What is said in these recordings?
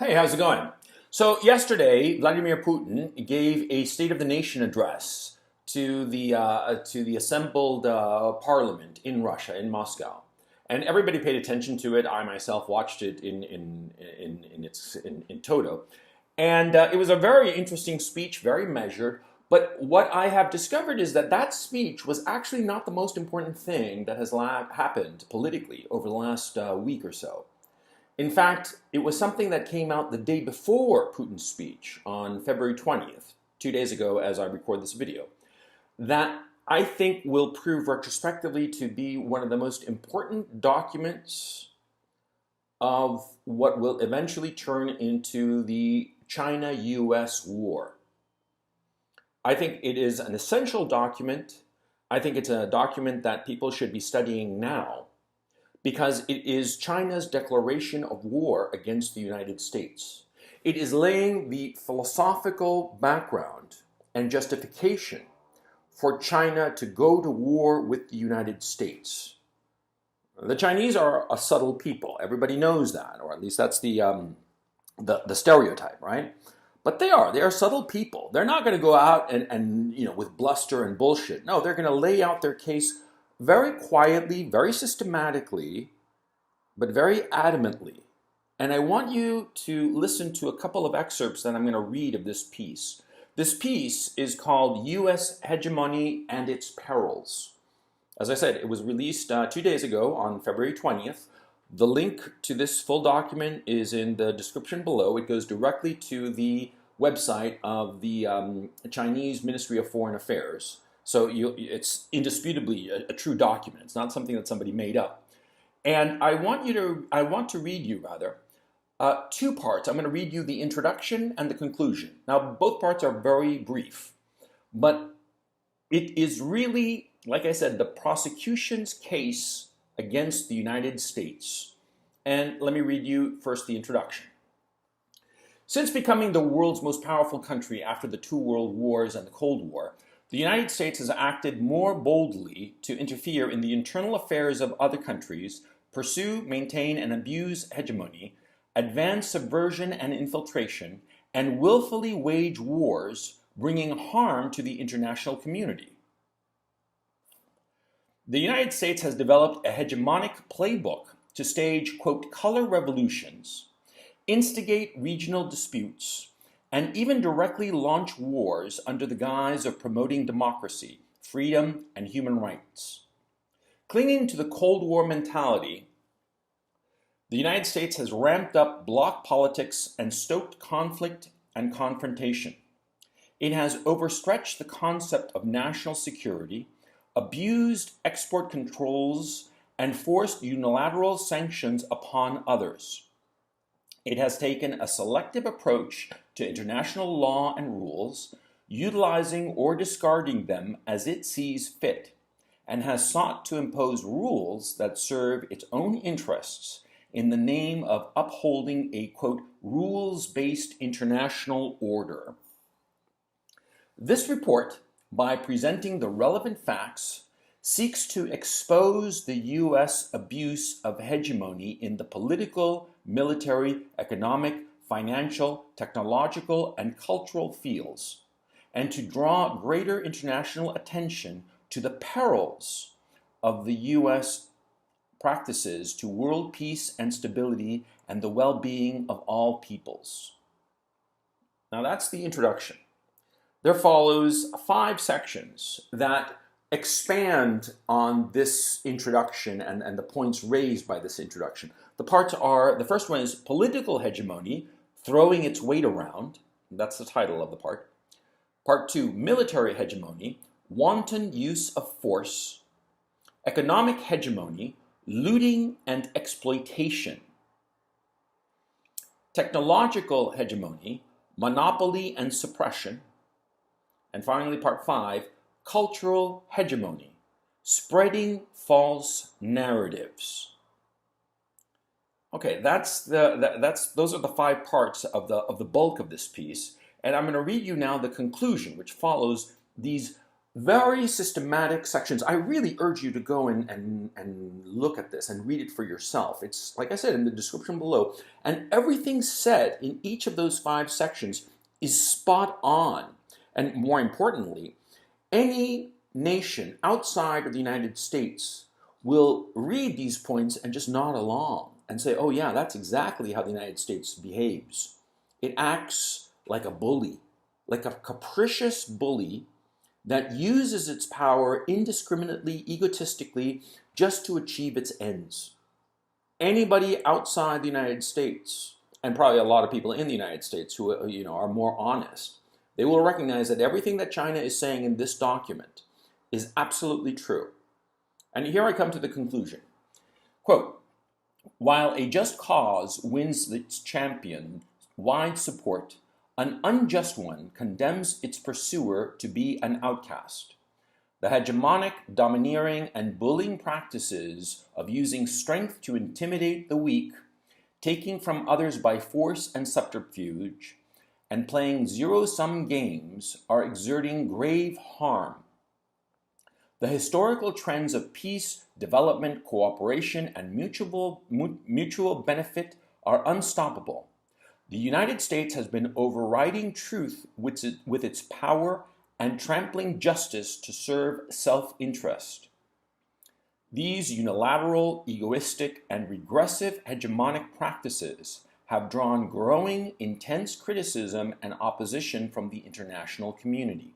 Hey, how's it going? So yesterday, Vladimir Putin gave a State of the Nation address to the assembled parliament in Russia, in Moscow, and everybody paid attention to it. I myself watched it in toto, and it was a very interesting speech, very measured. But what I have discovered is that that speech was actually not the most important thing that has happened politically over the last week or so. In fact, it was something that came out the day before Putin's speech on February 20th, 2 days ago as I record this video, that I think will prove retrospectively to be one of the most important documents of what will eventually turn into the China-US war. I think it is an essential document. I think it's a document that people should be studying now, because it is China's declaration of war against the United States. It is laying the philosophical background and justification for China to go to war with the United States. The Chinese are a subtle people. Everybody knows that, or at least that's the stereotype, right? But they are subtle people. They're not going to go out and with bluster and bullshit. No, they're going to lay out their case very quietly, very systematically, but very adamantly. And I want you to listen to a couple of excerpts that I'm going to read of this piece. This piece is called U.S. Hegemony and Its Perils. As I said, it was released 2 days ago on February 20th. The link to this full document is in the description below. It goes directly to the website of the Chinese Ministry of Foreign Affairs. So it's indisputably a true document. It's not something that somebody made up. And I want to read you two parts. I'm going to read you the introduction and the conclusion. Now, both parts are very brief, but it is really, like I said, the prosecution's case against the United States. And let me read you first the introduction. Since becoming the world's most powerful country after the two world wars and the Cold War, the United States has acted more boldly to interfere in the internal affairs of other countries, pursue, maintain, and abuse hegemony, advance subversion and infiltration, and willfully wage wars, bringing harm to the international community. The United States has developed a hegemonic playbook to stage, quote, color revolutions, instigate regional disputes, and even directly launch wars under the guise of promoting democracy, freedom, and human rights. Clinging to the Cold War mentality, the United States has ramped up bloc politics and stoked conflict and confrontation. It has overstretched the concept of national security, abused export controls, and forced unilateral sanctions upon others. It has taken a selective approach to international law and rules, utilizing or discarding them as it sees fit, and has sought to impose rules that serve its own interests in the name of upholding a, quote, rules-based international order. This report, by presenting the relevant facts, seeks to expose the U.S. abuse of hegemony in the political, military, economic, financial, technological, and cultural fields, and to draw greater international attention to the perils of the U.S. practices to world peace and stability and the well-being of all peoples. Now that's the introduction. There follows 5 sections that expand on this introduction and the points raised by this introduction. The parts are, the first one is political hegemony, throwing its weight around. That's the title of the part. Part 2, military hegemony, wanton use of force. Economic hegemony, looting and exploitation. Technological hegemony, monopoly and suppression. And finally, part 5, cultural hegemony, spreading false narratives. Okay, those are the 5 parts of the bulk of this piece, and I'm going to read you now the conclusion, which follows these Very systematic sections. I really urge you to go and look at this and read it for yourself. It's, like I said, in the description below. And everything said in each of those 5 sections is spot on. And more importantly, any nation outside of the United States will read these points and just nod along and say, oh yeah, that's exactly how the United States behaves. It acts like a bully, like a capricious bully that uses its power indiscriminately, egotistically, just to achieve its ends. Anybody outside the United States, and probably a lot of people in the United States who are more honest, they will recognize that everything that China is saying in this document is absolutely true. And here I come to the conclusion. Quote, while a just cause wins its champion wide support, an unjust one condemns its pursuer to be an outcast. The hegemonic, domineering, and bullying practices of using strength to intimidate the weak, taking from others by force and subterfuge, and playing zero-sum games are exerting grave harm. The historical trends of peace, development, cooperation, and mutual benefit are unstoppable. The United States has been overriding truth with its power and trampling justice to serve self-interest. These unilateral, egoistic, and regressive hegemonic practices have drawn growing, intense criticism and opposition from the international community.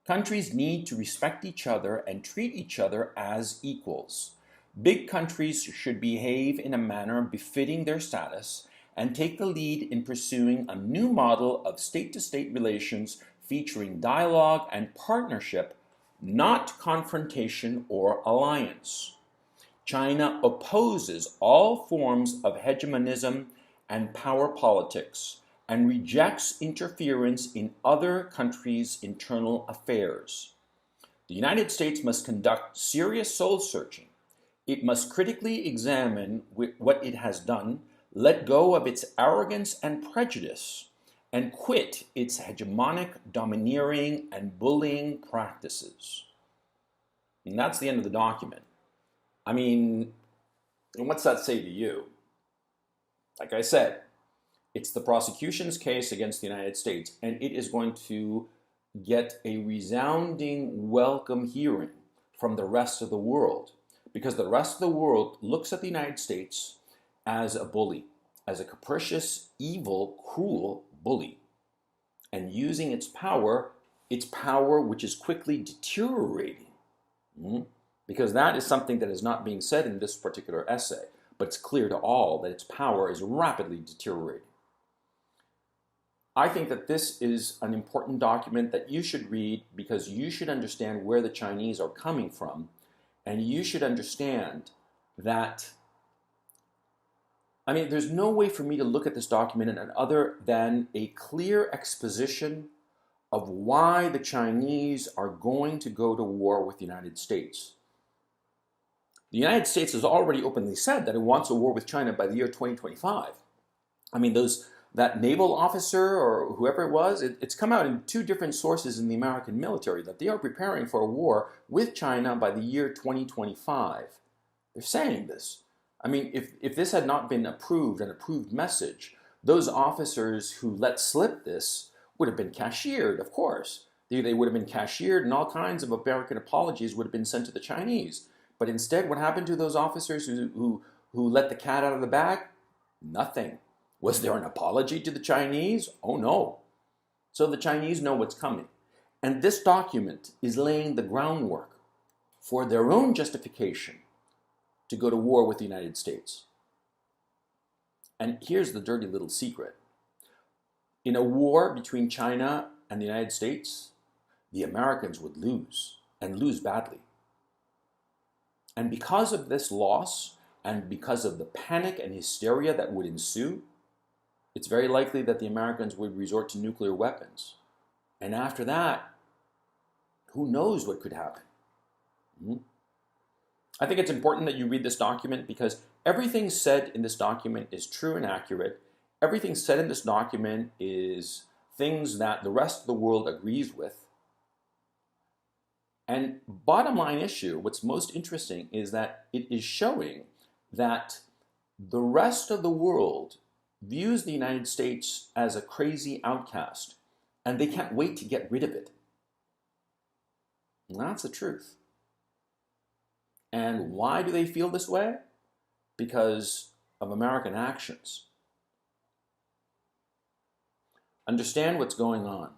Countries need to respect each other and treat each other as equals. Big countries should behave in a manner befitting their status and take the lead in pursuing a new model of state-to-state relations featuring dialogue and partnership, not confrontation or alliance. China opposes all forms of hegemonism and power politics and rejects interference in other countries' internal affairs. The United States must conduct serious soul-searching. It must critically examine what it has done, let go of its arrogance and prejudice, and quit its hegemonic, domineering, and bullying practices. And that's the end of the document. I mean, what's that say to you? Like I said, it's the prosecution's case against the United States, and it is going to get a resounding welcome hearing from the rest of the world, because the rest of the world looks at the United States as a bully, as a capricious, evil, cruel bully, and using its power which is quickly deteriorating. Because that is something that is not being said in this particular essay, but it's clear to all that its power is rapidly deteriorating. I think that this is an important document that you should read because you should understand where the Chinese are coming from, and you should understand that, I mean, there's no way for me to look at this document other than a clear exposition of why the Chinese are going to go to war with the United States. The United States has already openly said that it wants a war with China by the year 2025. I mean, that naval officer or whoever it was, it's come out in 2 different sources in the American military that they are preparing for a war with China by the year 2025. They're saying this. I mean, if this had not been approved, an approved message, those officers who let slip this would have been cashiered, of course. They would have been cashiered and all kinds of American apologies would have been sent to the Chinese. But instead, what happened to those officers who let the cat out of the bag? Nothing. Was there an apology to the Chinese? Oh no. So the Chinese know what's coming. And this document is laying the groundwork for their own justification to go to war with the United States. And here's the dirty little secret. In a war between China and the United States, the Americans would lose, and lose badly. And because of this loss, and because of the panic and hysteria that would ensue, it's very likely that the Americans would resort to nuclear weapons. And after that, who knows what could happen? I think it's important that you read this document because everything said in this document is true and accurate. Everything said in this document is things that the rest of the world agrees with. And bottom line issue, what's most interesting is that it is showing that the rest of the world views the United States as a crazy outcast, and they can't wait to get rid of it. And that's the truth. And why do they feel this way? Because of American actions. Understand what's going on.